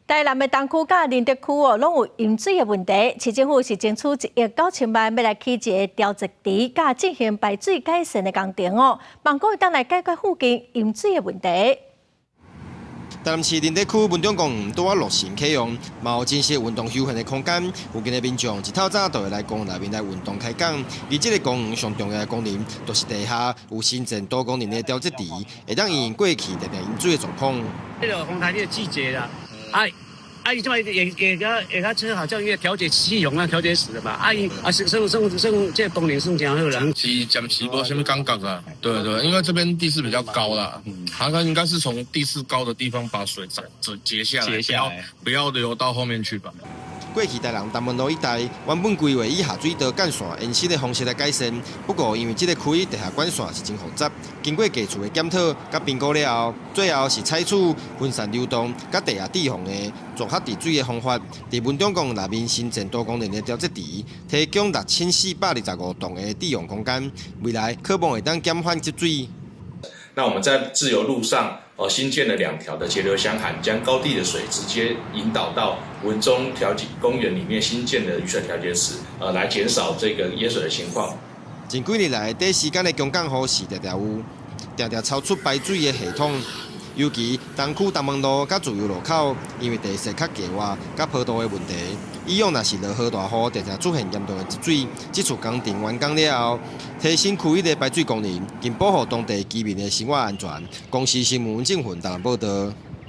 台南的东区甲仁德区拢有饮水的问题，市政府是争取1亿9千万，要来起一个调节池，甲进行排水改善的工程望讲会当来解决附近饮水的问题。台南市仁德区文中公园拄啊落成启用，嘛有真实运动休闲的空间。附近的民众一透早就会来公园内面来运动开讲。而这个公园上重要的功能，就是地下有新建多功能的调节池，会当应过去特别饮水的状况。这个风台这个季节啦，伊即摆也较车好像一个调节器用啊，调节室的嘛。算这个功能算真好啦。是暂时无什么感觉啊，对，因为这边地势比较高啦，它应该是从地势高的地方把水截下来，不要流到后面去吧。过去台南东门路一带原本规划以下水道干线延伸的方式来改善，不过因为这个区地下管线是真复杂，经过技术的检讨甲评估了后，最后是采取分散流动甲地下底防的做较治水的方法，伫文中公园内面新建多功能的调节池，提供6425栋的地用空间，未来可望会当减缓积水。那我们在自由路上新建了2条的节流箱涵，将高地的水直接引导到文中公园里面新建的雨水调节池，来减少这个淹水的情况。近几年来，短时间的中港河是常有超出排水的系统，尤其东区东门路甲自由路口，因为地势较低洼甲坡度的问题，以往若是落好大雨，常出现严重的积水。这次工程完工了后，提升区域的排水功能，并保护当地居民的生活安全。公司新闻郑云台南报道。